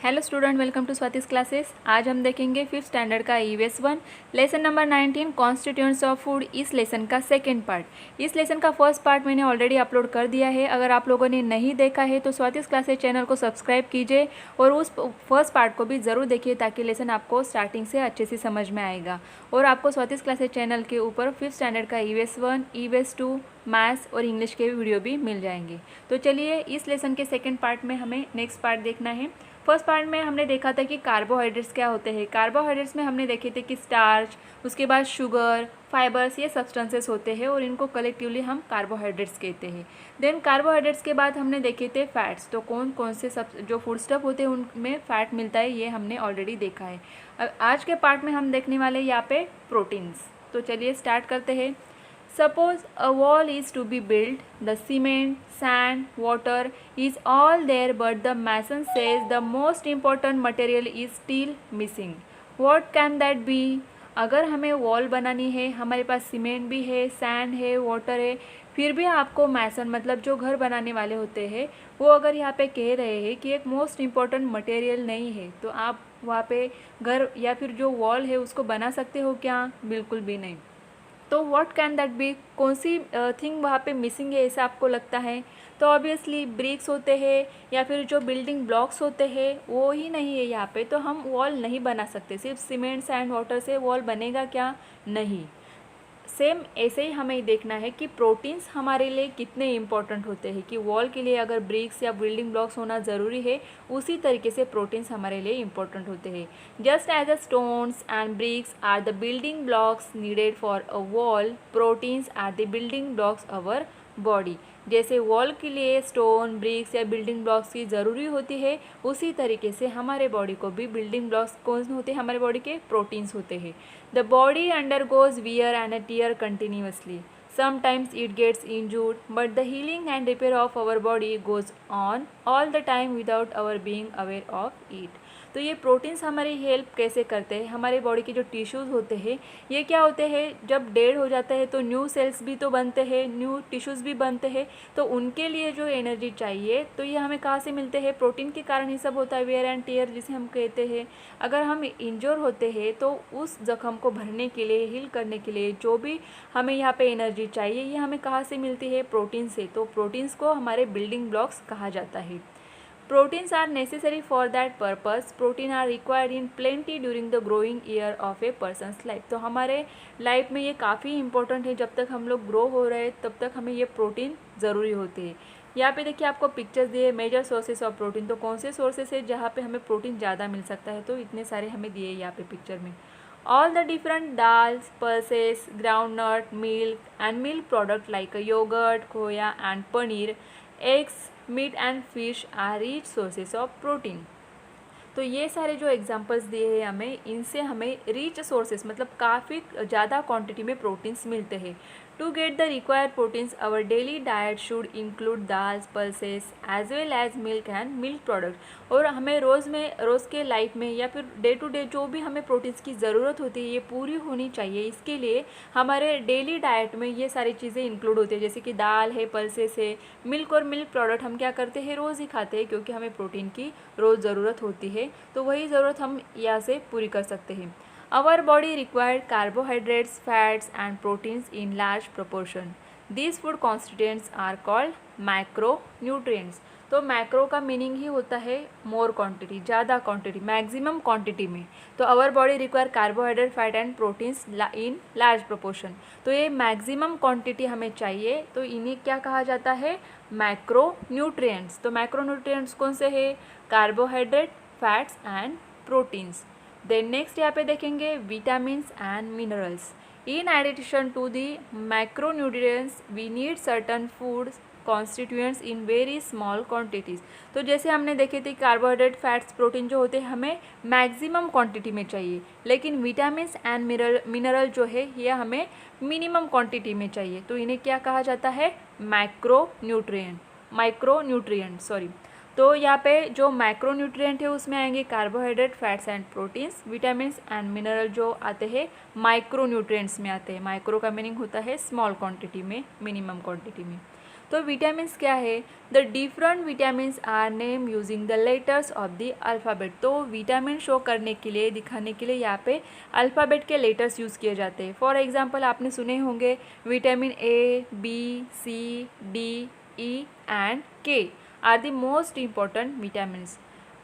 Hello student, welcome to Swati's classes. आज हम देखेंगे फिफ्थ स्टैंडर्ड का EVS 1 lesson number 19 constituents of food. इस लेसन का सेकंड पार्ट। इस लेसन का फर्स्ट पार्ट मैंने ऑलरेडी अपलोड कर दिया है। अगर आप लोगों ने नहीं देखा है तो स्वातिस क्लासेस चैनल को सब्सक्राइब कीजिए और उस फर्स्ट पार्ट को भी ज़रूर देखिए ताकि लेसन आपको स्टार्टिंग से अच्छे से समझ में आएगा। और आपको स्वातिस क्लासेस चैनल के ऊपर फिफ्थ स्टैंडर्ड का ईवीएस 1, ईवीएस 2, मैथ्स और इंग्लिश के वीडियो भी मिल जाएंगे। तो चलिए इस लेसन के सेकेंड पार्ट में हमें नेक्स्ट पार्ट देखना है। फर्स्ट पार्ट में हमने देखा था कि कार्बोहाइड्रेट्स क्या होते हैं। कार्बोहाइड्रेट्स में हमने देखे थे कि स्टार्च, उसके बाद शुगर, फाइबर्स, ये सब्सटेंसेस होते हैं और इनको कलेक्टिवली हम कार्बोहाइड्रेट्स कहते हैं। देन कार्बोहाइड्रेट्स के बाद हमने देखे थे फैट्स। तो कौन कौन से सब जो फूड स्टफ होते हैं उनमें फ़ैट मिलता है, ये हमने ऑलरेडी देखा है। अब आज के पार्ट में हम देखने वाले हैं यहाँ पे प्रोटीन्स। तो चलिए स्टार्ट करते हैं। Suppose a wall is to be built, the cement, sand, water is all there, but the mason says the most important material is still missing. What can that be? अगर हमें wall बनानी है, हमारे पास cement भी है, sand है, water है, फिर भी आपको मैसन मतलब जो घर बनाने वाले होते हैं वो अगर यहाँ पे कह रहे हैं कि एक मोस्ट इम्पॉर्टेंट मटेरियल नहीं है, तो आप वहाँ पे घर या फिर जो वॉल है उसको बना सकते हो क्या? बिल्कुल भी नहीं। तो व्हाट कैन दैट बी? कौन सी थिंग वहाँ पे मिसिंग है ऐसा आपको लगता है? तो ऑब्वियसली ब्रिक्स होते हैं या फिर जो बिल्डिंग ब्लॉक्स होते हैं वो ही नहीं है यहाँ पे, तो हम वॉल नहीं बना सकते। सिर्फ सीमेंट सैंड वाटर से वॉल बनेगा क्या? नहीं। सेम ऐसे ही हमें देखना है कि प्रोटीन्स हमारे लिए कितने इंपॉर्टेंट होते हैं, कि वॉल के लिए अगर ब्रिक्स या बिल्डिंग ब्लॉक्स होना ज़रूरी है उसी तरीके से प्रोटीन्स हमारे लिए इंपॉर्टेंट होते हैं। Just as a stones and bricks are the building blocks needed for a wall, proteins are the building blocks our body. जैसे वॉल के लिए स्टोन, ब्रिक्स या बिल्डिंग ब्लॉक्स की ज़रूरी होती है, उसी तरीके से हमारे बॉडी को भी बिल्डिंग ब्लॉक्स कौन होते हैं? हमारे बॉडी के प्रोटीन्स होते हैं। The body undergoes wear and tear continuously, sometimes it gets injured, but the healing and repair of our body goes on all the time without our being aware of it. तो ये proteins हमारी help कैसे करते हैं? हमारे body के जो tissues होते हैं ये क्या होते हैं, जब डेड हो जाता है तो न्यू सेल्स भी तो बनते हैं, न्यू टिश्यूज़ भी बनते हैं, तो उनके लिए जो एनर्जी चाहिए तो ये हमें कहाँ से मिलते हैं? प्रोटीन के कारण ही सब होता है, वेयर एंड टीयर जिसे हम कहते हैं। अगर हम इंजोर होते हैं तो उस जख्म को भरने के लिए, हील करने के लिए जो भी हमें यहाँ पे एनर्जी चाहिए ये हमें कहाँ से मिलती है? प्रोटीन से। तो प्रोटीन्स को हमारे बिल्डिंग ब्लॉक्स कहा जाता है। Proteins are necessary for that purpose. Protein are required in plenty during the growing year of a person's life. तो हमारे लाइफ में ये काफ़ी इंपॉर्टेंट है, जब तक हम लोग ग्रो हो रहे हैं तब तक हमें ये प्रोटीन ज़रूरी होती है। यहाँ पे देखिए आपको पिक्चर्स दिए मेजर सोर्सेस ऑफ प्रोटीन। तो कौन से सोर्सेस है जहाँ पे हमें प्रोटीन ज़्यादा मिल सकता है? तो इतने सारे हमें दिए यहाँ पे पिक्चर में। All the different dals, pulses, groundnut, milk and milk product like yogurt, khoya and paneer, eggs, meat and fish are rich sources of protein. तो ये सारे जो एग्जांपल्स दिए हैं हमें, इनसे हमें रिच सोर्सेस मतलब काफ़ी ज़्यादा क्वांटिटी में प्रोटीन्स मिलते हैं। To get the required proteins our daily diet should include dals, pulses as well as milk and milk product. और हमें रोज़ के लाइफ में या फिर डे टू डे जो भी हमें प्रोटीन्स की ज़रूरत होती है ये पूरी होनी चाहिए। इसके लिए हमारे डेली डाइट में ये सारी चीज़ें इंक्लूड होती है, जैसे कि दाल है, पल्सेस है, मिल्क और मिल्क प्रोडक्ट हम क्या करते हैं? रोज़ ही खाते हैं, क्योंकि हमें प्रोटीन की रोज़ ज़रूरत होती है, तो वही ज़रूरत हम यहाँ से पूरी कर सकते हैं। Our body required carbohydrates, fats and proteins in large proportion. These food constituents are called macronutrients. तो मैक्रो का मीनिंग ही होता है मोर क्वांटिटी, ज़्यादा क्वांटिटी, मैक्सिमम क्वांटिटी में। तो our body require carbohydrate, fat and proteins in large proportion. तो ये मैक्सिमम क्वांटिटी हमें चाहिए, तो इन्हें क्या कहा जाता है? Macro nutrients. तो मैक्रो न्यूट्रिएंट्स कौन से है? Carbohydrate, fats and proteins. Then next यहाँ पे देखेंगे vitamins and minerals. In addition to the macronutrients we need certain food constituents in very small quantities. तो जैसे हमने देखे थे कार्बोहाइड्रेट, फैट्स, प्रोटीन जो होते हैं हमें मैक्सिमम क्वांटिटी में चाहिए, लेकिन विटामिन्स एंड मिनरल जो है ये हमें मिनिमम क्वांटिटी में चाहिए। तो इन्हें क्या कहा जाता है? Micronutrient sorry. तो यहाँ पे जो मैक्रोन्यूट्रिएंट है उसमें आएंगे carbohydrate, fats and proteins. Vitamins and mineral जो आते हैं माइक्रोन्यूट्रिएंट्स में आते हैं। माइक्रो का मीनिंग होता है स्मॉल क्वांटिटी में, मिनिमम क्वांटिटी में। तो विटामिन्स क्या है? The different vitamins are name using the letters of the alphabet. तो विटामिन शो करने के लिए, दिखाने के लिए यहाँ पे अल्फ़ाबेट के लेटर्स यूज़ किए जाते हैं। फॉर एग्जांपल आपने सुने होंगे vitamin A, B, C, D, E and K are the most important vitamins.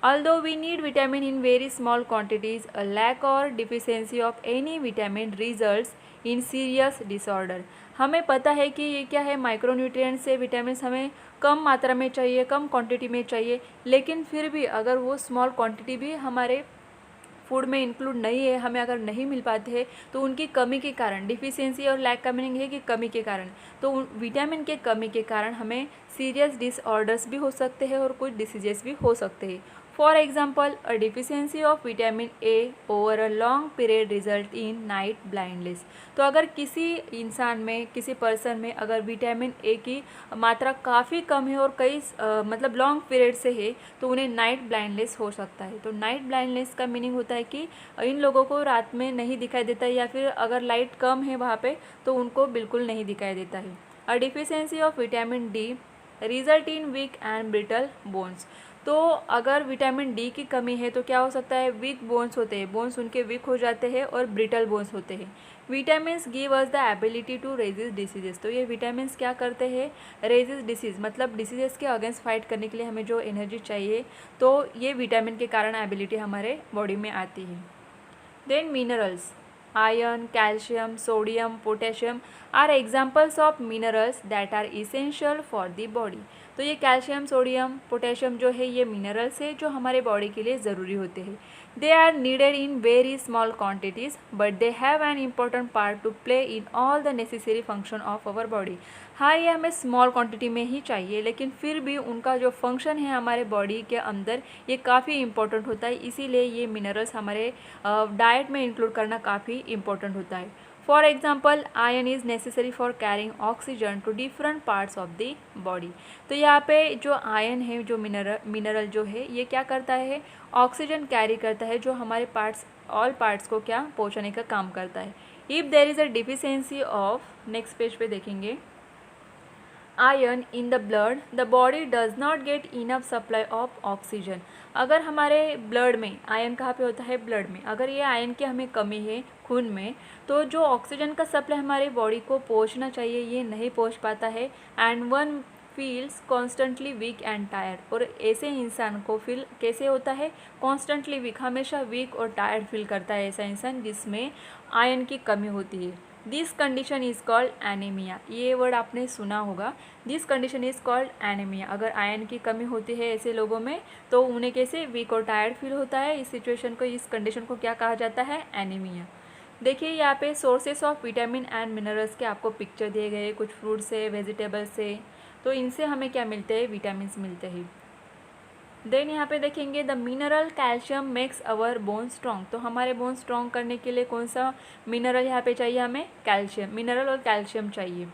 Although we need vitamin in very small quantities, a lack or deficiency of any vitamin results in serious disorder. हमें पता है कि ये क्या है, micronutrients से vitamins हमें कम मात्रा में चाहिए, कम क्वांटिटी में चाहिए, लेकिन फिर भी अगर वो स्मॉल क्वांटिटी भी हमारे फूड में इंक्लूड नहीं है, हमें अगर नहीं मिल पाते हैं तो उनकी कमी के कारण, डिफिशियंसी और लैक का मीनिंग है कि कमी के कारण, तो विटामिन के कमी के कारण हमें सीरियस डिसऑर्डर्स भी हो सकते हैं और कुछ डिसीजेस भी हो सकते हैं। For example, a deficiency of vitamin A over a long period result in night blindness. तो अगर किसी इंसान में, किसी पर्सन में अगर विटामिन ए की मात्रा काफ़ी कम है और कई मतलब लॉन्ग पीरियड से है तो उन्हें नाइट ब्लाइंडनेस हो सकता है। तो नाइट ब्लाइंडनेस का मीनिंग होता है कि इन लोगों को रात में नहीं दिखाई देता है, या फिर अगर लाइट कम है वहाँ पे तो उनको बिल्कुल नहीं दिखाई देता है। A deficiency of vitamin D result in weak and brittle bones. तो अगर विटामिन डी की कमी है तो क्या हो सकता है, वीक बोन्स होते हैं, बोन्स उनके वीक हो जाते हैं और ब्रिटल बोन्स होते हैं। Vitamins give us the ability to resist diseases. तो ये विटामिन्स क्या करते हैं, रेजिस्ट डिसीज, मतलब डिसीजेस के अगेंस्ट फाइट करने के लिए हमें जो एनर्जी चाहिए, तो ये विटामिन के कारण एबिलिटी हमारे बॉडी में आती है। Then minerals, iron, calcium, sodium, potassium are examples of minerals that are essential for the body. तो ये कैल्शियम, सोडियम, पोटेशियम जो है ये मिनरल्स है जो हमारे बॉडी के लिए ज़रूरी होते हैं। They are needed in very small quantities but they have an important part to play in all the necessary function of our body. हाँ, ये हमें स्मॉल क्वांटिटी में ही चाहिए, लेकिन फिर भी उनका जो फंक्शन है हमारे बॉडी के अंदर ये काफ़ी इंपॉर्टेंट होता है, इसीलिए ये मिनरल्स हमारे डाइट में इंक्लूड करना काफ़ी इंपॉर्टेंट होता है। For example, iron is necessary for carrying oxygen to different parts of the body. तो यहाँ पे जो आयरन है, जो मिनरल जो है ये क्या करता है, ऑक्सीजन कैरी करता है, जो हमारे पार्ट्स, ऑल पार्ट्स को क्या पहुँचाने का काम करता है। If there is a deficiency of, next page पे देखेंगे, iron in the blood the body does not get enough supply of oxygen. अगर हमारे ब्लड में, आयरन कहाँ पे होता है, ब्लड में, अगर ये आयरन की हमें कमी है खून में, तो जो ऑक्सीजन का सप्लाई हमारे बॉडी को पहुँचना चाहिए ये नहीं पहुँच पाता है, and one feels constantly weak and tired. और ऐसे इंसान को फील कैसे होता है, कॉन्स्टेंटली वीक, हमेशा वीक और टायर्ड फील करता है ऐसा इंसान जिसमें आयरन की कमी होती है। This condition is called anaemia. ये वर्ड आपने सुना होगा, this condition is called anaemia. अगर आयरन की कमी होती है ऐसे लोगों में तो उन्हें कैसे वीक और टायर्ड फील होता है। इस सिचुएशन को, इस कंडीशन को क्या कहा जाता है, एनीमिया। देखिए यहाँ पे sources of vitamin and minerals के आपको पिक्चर दिए गए, कुछ फ्रूट से, वेजिटेबल्स से, तो इनसे हमें क्या मिलते हैं, विटामिन्स मिलते हैं। देन यहाँ पे देखेंगे the mineral calcium makes our bone strong. तो हमारे बोन स्ट्रॉन्ग करने के लिए कौन सा मिनरल यहाँ पे चाहिए, हमें कैल्शियम, मिनरल और कैल्शियम चाहिए।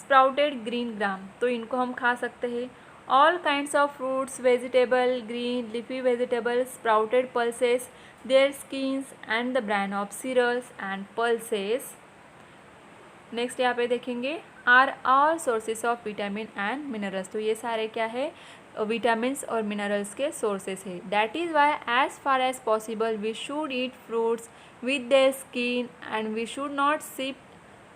स्प्राउटेड ग्रीन ग्राम, तो इनको हम खा सकते हैं। All kinds of fruits, vegetable, green leafy vegetable, sprouted pulses, their skins and the bran of cereals and pulses. Next यहाँ पे देखेंगे are all sources of vitamin and minerals. तो ये सारे क्या है, विटामिन्स और मिनरल्स के सोर्सेस है। That is why as far as possible we should eat fruits with their skin and we should not sieve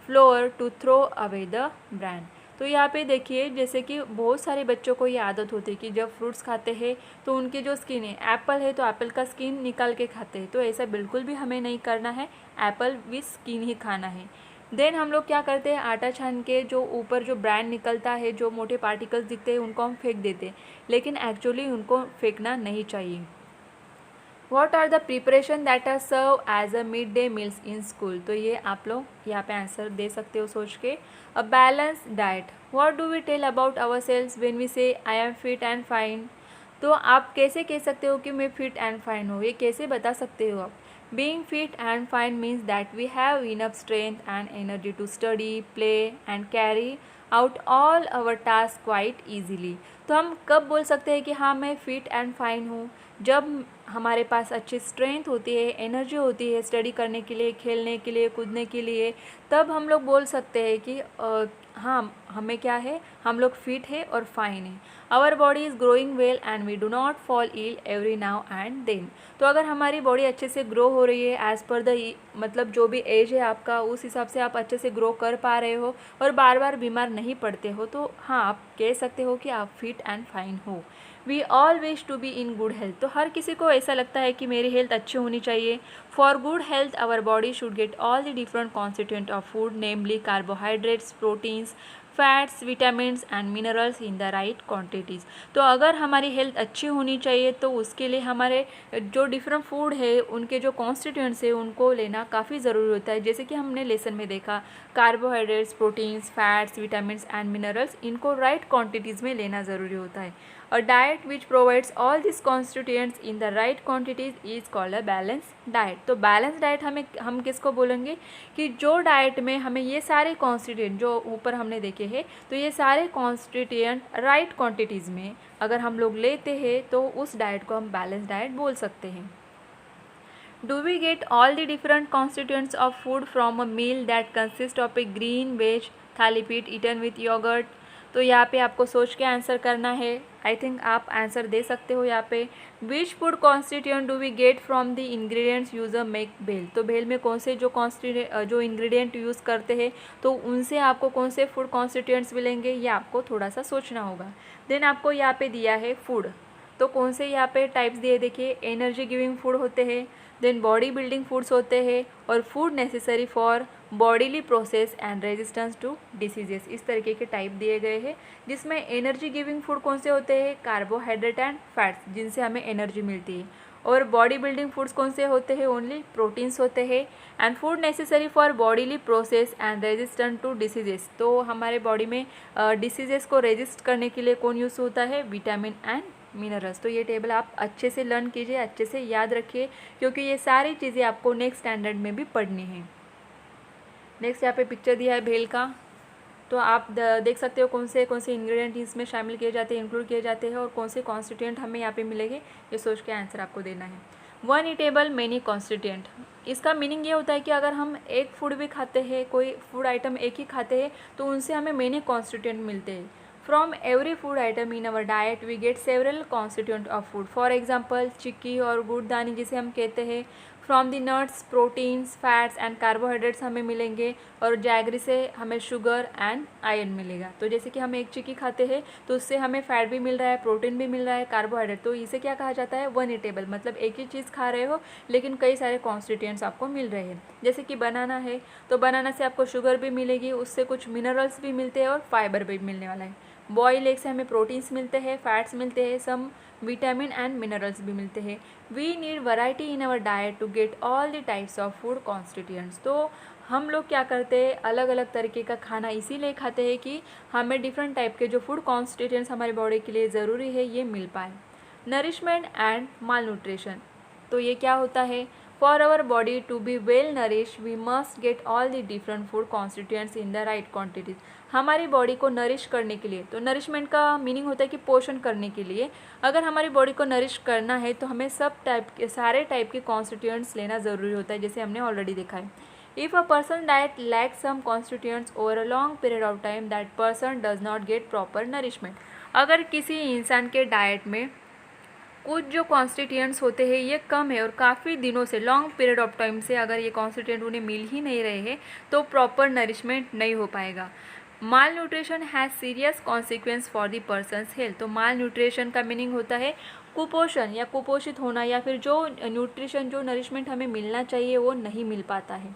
flour to throw away the bran. तो यहाँ पे देखिए, जैसे कि बहुत सारे बच्चों को ये आदत होती है कि जब फ्रूट्स खाते हैं तो उनकी जो स्किन है, एप्पल है तो एप्पल का स्किन निकाल के खाते हैं, तो ऐसा बिल्कुल भी हमें नहीं करना है, एप्पल विथ स्किन ही खाना है। देन हम लोग क्या करते हैं, आटा छान के जो ऊपर जो ब्रांड निकलता है, जो मोटे पार्टिकल्स दिखते हैं उनको हम फेंक देते हैं, लेकिन एक्चुअली उनको फेंकना नहीं चाहिए। What are the preparation that are serve as a mid day meals in school. तो ये आप लोग यहाँ पे आंसर दे सकते हो सोच के। A balance diet, what do we tell about ourselves when we say I am fit and fine. तो आप कैसे कह सकते हो कि मैं फिट एंड फाइन हूँ, ये कैसे बता सकते हो आप। Being fit and fine means that we have enough strength and energy to study, play and carry out all our tasks quite easily। तो हम कब बोल सकते हैं कि हाँ मैं फिट एंड फाइन हूँ, जब हमारे पास अच्छी स्ट्रेंथ होती है, एनर्जी होती है स्टडी करने के लिए, खेलने के लिए, कूदने के लिए, तब हम लोग बोल सकते हैं कि हाँ, हमें क्या है, हम लोग फिट है और फाइन है। Our body is growing well and we do not fall ill every now and then. तो अगर हमारी बॉडी अच्छे से ग्रो हो रही है एज़ पर द मतलब जो भी एज है आपका, उस हिसाब से आप अच्छे से ग्रो कर पा रहे हो और बार बार बीमार नहीं पड़ते हो, तो हाँ, आप कह सकते हो कि आप फिट एंड फाइन हो। We all wish to be in good health. तो हर किसी को ऐसा लगता है कि मेरी हेल्थ अच्छी होनी चाहिए। For good health our body should get all the different constituent of food, namely carbohydrates, proteins, fats, vitamins and minerals in the right quantities. तो अगर हमारी हेल्थ अच्छी होनी चाहिए तो उसके लिए हमारे जो डिफरेंट फूड है उनके जो कॉन्स्टिट्यूएंट्स है उनको लेना काफ़ी ज़रूरी होता है। जैसे कि हमने लेसन में देखा, carbohydrates, proteins, fats, vitamins and minerals, इनको राइट क्वांटिटीज़ में लेना ज़रूरी होता है। A diet which provides all these constituents in the right quantities is called a balanced diet। तो बैलेंस डाइट हम किसको बोलेंगे कि जो डाइट में हमें ये सारे कॉन्स्टिट्यूएंट जो ऊपर हमने देखे हैं, तो ये सारे कॉन्स्टिट्यूएंट राइट क्वांटिटीज़ में अगर हम लोग लेते हैं तो उस डाइट को हम बैलेंस डाइट बोल सकते हैं। Do we get all the different constituents of food from a meal that consists of a green veg थाली पीठ eaten with yogurt? तो यहाँ पे आपको सोच के आंसर करना है। आई थिंक आप आंसर दे सकते हो यहाँ पे। Which food constituent do we get from the ingredients used to make bhel. तो भेल में कौन से जो इंग्रेडिएंट यूज़ करते हैं, तो उनसे आपको कौन से फूड कॉन्स्टिट्यूएंट्स मिलेंगे, ये आपको थोड़ा सा सोचना होगा। देन आपको यहाँ पे दिया है फूड, तो कौन से यहाँ पे टाइप्स दिए देखिए, एनर्जी गिविंग फूड होते हैं, देन बॉडी बिल्डिंग फूड्स होते हैं, और food necessary for bodily process and resistance to diseases. इस तरीके के टाइप दिए गए हैं, जिसमें एनर्जी गिविंग फूड कौन से होते हैं, कार्बोहाइड्रेट एंड फैट्स, जिनसे हमें एनर्जी मिलती है। और बॉडी बिल्डिंग फूड्स कौन से होते हैं, ओनली प्रोटीन्स होते हैं। And food necessary for bodily process and resistant to diseases, तो हमारे बॉडी में डिसीजेस को रेजिस्ट करने के लिए कौन यूज़ होता है, विटामिन एंड मिनरल्स। तो ये टेबल आप अच्छे से लर्न कीजिए, अच्छे से याद रखिए, क्योंकि ये सारी चीज़ें आपको नेक्स्ट स्टैंडर्ड में भी पढ़नी है। नेक्स्ट यहाँ पे पिक्चर दिया है भेल का, तो आप देख सकते हो कौन से इंग्रेडिएंट इसमें शामिल किए जाते हैं, इंक्लूड किए जाते हैं, और कौन से कॉन्स्टिट्यूएंट हमें यहाँ पे मिलेंगे, ये सोच के आंसर आपको देना है। वन ईटेबल मैनी कॉन्स्टिट्यूएंट, इसका मीनिंग ये होता है कि अगर हम एक फूड भी खाते हैं, कोई फूड आइटम एक ही खाते हैं, तो उनसे हमें मैनी कॉन्स्टिट्यूएंट मिलते हैं। From every food item in our diet we get several constituent of food. For example, चिक्की और गुड़दानी जिसे हम कहते हैं। From the nuts proteins, fats and carbohydrates हमें मिलेंगे, और जैगरी से हमें शुगर एंड आयरन मिलेगा। तो जैसे कि हम एक चिक्की खाते हैं तो उससे हमें फैट भी मिल रहा है, प्रोटीन भी मिल रहा है, कार्बोहाइड्रेट, तो इसे क्या कहा जाता है, वन ईटेबल। मतलब एक ही चीज़ खा रहे हो लेकिन कई सारे कॉन्स्टिट्यूएंट्स आपको मिल रहे हैं। जैसे कि बनाना है तो बनाना से आपको शुगर भी मिलेगी, उससे कुछ मिनरल्स भी मिलते हैं और फाइबर भी मिलने वाला है। बॉयल एग से हमें प्रोटीन्स मिलते हैं, फैट्स मिलते हैं, सम विटामिन एंड मिनरल्स भी मिलते हैं। We need variety in our diet to get all the types of food constituents. तो हम लोग क्या करते हैं, अलग अलग तरीके का खाना इसीलिए खाते हैं कि हमें डिफरेंट टाइप के जो फूड कॉन्स्टिट्यूएंट्स हमारी बॉडी के लिए ज़रूरी है ये मिल पाए। नरिशमेंट एंड माल न्यूट्रिशन, तो ये क्या होता है, for our body to be well nourish we must get all the different food constituents in the right quantities. हमारी बॉडी को नरिश करने के लिए, तो नरिशमेंट का मीनिंग होता है कि पोषण करने के लिए, अगर हमारी बॉडी को नरिश करना है तो हमें सारे टाइप के कॉन्स्टिट्यूएंट्स लेना ज़रूरी होता है, जैसे हमने ऑलरेडी देखा है। If a person diet lacks some constituents over a long period of time that person does not get proper nourishment. अगर किसी इंसान के डाइट में कुछ जो कॉन्स्टिट्यूएंट्स होते हैं ये कम है और काफ़ी दिनों से, लॉन्ग पीरियड ऑफ टाइम से अगर ये कॉन्स्टिट्यूएंट उन्हें मिल ही नहीं रहे हैं, तो प्रॉपर नरिशमेंट नहीं हो पाएगा। Malnutrition has serious consequence for the person's health. तो माल न्यूट्रिशन का मीनिंग होता है कुपोषण या कुपोषित होना, या फिर जो न्यूट्रिशन जो नरिशमेंट हमें मिलना चाहिए वो नहीं मिल पाता है।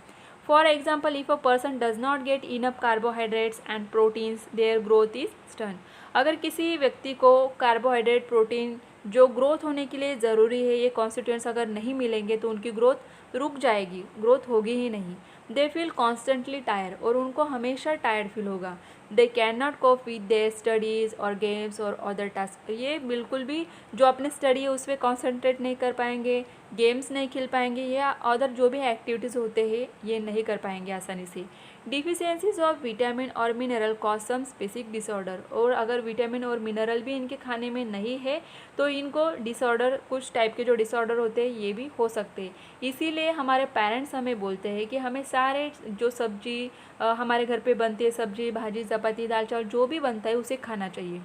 For example, if a person does not get enough carbohydrates and proteins their growth is stunt. अगर किसी व्यक्ति को कार्बोहाइड्रेट, प्रोटीन जो ग्रोथ होने के लिए ज़रूरी है, ये कॉन्स्टिट्यूएंट्स अगर नहीं मिलेंगे तो उनकी ग्रोथ रुक जाएगी, ग्रोथ होगी ही नहीं। दे फील कॉन्स्टेंटली टायर्ड, और उनको हमेशा टायर्ड फील होगा। They can not cope with their studies और गेम्स और अदर टास्क। ये बिल्कुल भी जो अपने स्टडी है उस पर कॉन्सेंट्रेट नहीं कर पाएंगे, गेम्स नहीं खेल पाएंगे, या अदर जो भी एक्टिविटीज़ होते हैं ये नहीं कर पाएंगे आसानी से। डिफिशियंसीज ऑफ विटामिन और mineral cause some specific disorder. और अगर विटामिन और मिनरल भी इनके खाने में नहीं है तो इनको डिसऑर्डर, कुछ टाइप के जो डिसऑर्डर होते हैं ये भी हो सकते हैं। इसीलिए हमारे पेरेंट्स हमें बोलते हैं कि हमें सारे जो सब्जी हमारे घर पे बनती है, सब्जी भाजी चपाती दाल चावल जो भी बनता है उसे खाना चाहिए।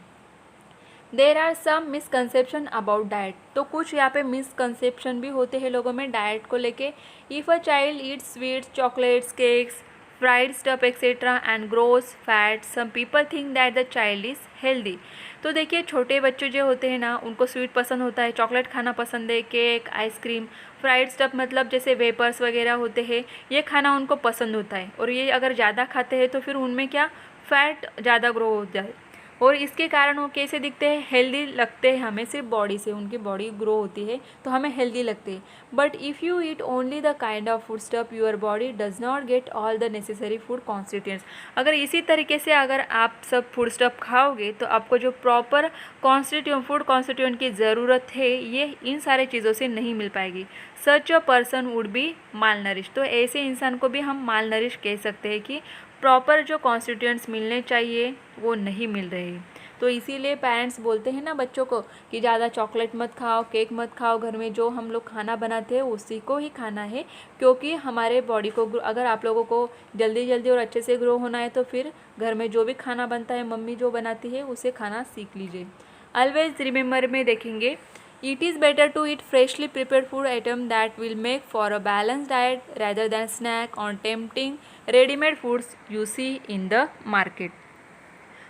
There are some misconception about diet. तो कुछ यहाँ पे मिसकंसेप्शन भी होते हैं लोगों में डाइट को लेके। If a child eats sweets, chocolates, cakes, fried stuff etcetera and gross fat, some people think that the child is healthy. तो देखिए छोटे बच्चे जो होते हैं ना उनको स्वीट पसंद होता है, चॉकलेट खाना पसंद है, केक, आइसक्रीम, फ्राइड स्टफ मतलब जैसे वेपर्स वगैरह होते हैं, ये खाना उनको पसंद होता है। और ये अगर ज़्यादा खाते हैं तो फिर उनमें क्या फैट ज़्यादा ग्रो हो जाए और इसके कारण वो कैसे दिखते हैं, हेल्दी लगते हैं हमें, सिर्फ बॉडी से उनकी बॉडी ग्रो होती है तो हमें हेल्दी लगते हैं। But if you eat only the kind of food stuff your body does not gate all the necessary food constituents. अगर इसी तरीके से अगर आप सब फूड स्टफ खाओगे तो आपको जो प्रॉपर फूड कॉन्स्टिट्यूएंट की ज़रूरत है ये इन सारे चीज़ों से नहीं मिल पाएगी। Such a person would be malnourish. तो ऐसे इंसान को भी हम माल नरिश कह सकते हैं कि प्रॉपर जो कॉन्स्टिट्यूएंट्स मिलने चाहिए वो नहीं मिल रहे हैं। तो इसीलिए पेरेंट्स बोलते हैं ना बच्चों को कि ज़्यादा चॉकलेट मत खाओ, केक मत खाओ, घर में जो हम लोग खाना बनाते हैं उसी को ही खाना है, क्योंकि हमारे बॉडी को अगर आप लोगों को जल्दी जल्दी और अच्छे से ग्रो होना है तो फिर घर में जो भी खाना बनता है, मम्मी जो बनाती है उसे खाना सीख लीजिए। ऑलवेज रिमेंबर में देखेंगे, it is better to eat freshly prepared food item that will make for a balanced diet rather than snack on tempting ready-made foods you see in the market।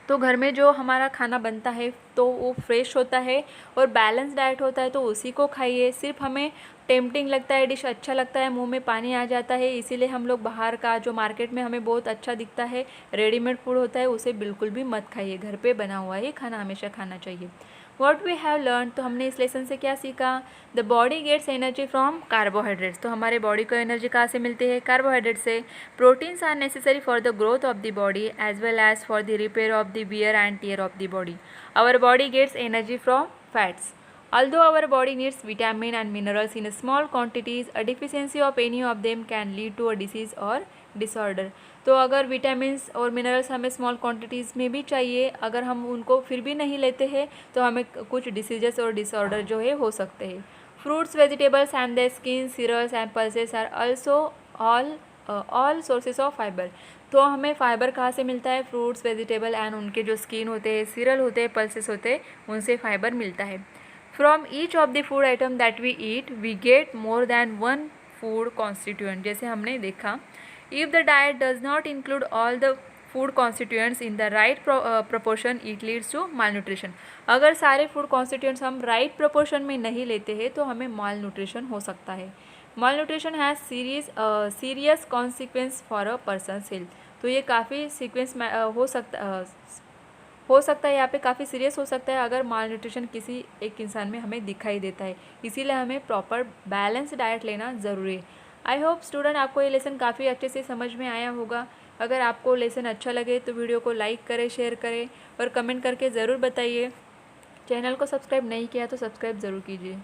तो घर में जो हमारा खाना बनता है तो वो फ्रेश होता है और बैलेंस डाइट होता है तो उसी को खाइए। सिर्फ हमें टेम्पटिंग लगता है, डिश अच्छा लगता है, मुंह में पानी आ जाता है, इसीलिए हम लोग बाहर का जो मार्केट में हमें बहुत अच्छा दिखता है रेडीमेड फूड होता है उसे बिल्कुल भी मत खाइए। घर पे बना हुआ ही खाना हमेशा खाना चाहिए। व्हाट वी हैव लर्न, तो हमने इस लेसन से क्या सीखा, the body gets energy from carbohydrates. तो हमारे बॉडी को एनर्जी कहाँ से मिलती है, कार्बोहाइड्रेट से। Proteins are necessary for the growth of the body as well as for the repair of the wear and tear of the body. Our body gets energy from fats. Although our body needs vitamin and minerals in small quantities, a deficiency of any of them can lead to a disease or disorder। तो अगर vitamins और minerals हमें small quantities में भी चाहिए, अगर हम उनको फिर भी नहीं लेते हैं तो हमें कुछ डिसीजेस और डिसऑर्डर जो है हो सकते हैं। Fruits, vegetables and the skin, cereals and pulses are also all sources of fibre. तो हमें फाइबर कहाँ से मिलता है, फ्रूट्स, वेजिटेबल एंड उनके जो स्किन होते हैं, सीरियल होते हैं, पल्सेस होते हैं, उनसे फाइबर मिलता है। From each of the food item that we eat, we get more than one food constituent। जैसे हमने देखा, if the diet does not include all the food constituents in the right proportion, it leads to malnutrition। अगर सारे food constituents हम right proportion में नहीं लेते हैं तो हमें malnutrition हो सकता है। Malnutrition has serious consequence for a person's health। तो ये काफ़ी सीक्वेंस हो सकता है यहाँ पे काफ़ी सीरियस हो सकता है अगर माल न्यूट्रिशन किसी एक इंसान में हमें दिखाई देता है। इसीलिए हमें प्रॉपर बैलेंस डाइट लेना ज़रूरी है। आई होप स्टूडेंट आपको ये लेसन काफ़ी अच्छे से समझ में आया होगा। अगर आपको लेसन अच्छा लगे तो वीडियो को लाइक करें, शेयर करें और कमेंट करके ज़रूर बताइए। चैनल को सब्सक्राइब नहीं किया तो सब्सक्राइब ज़रूर कीजिए।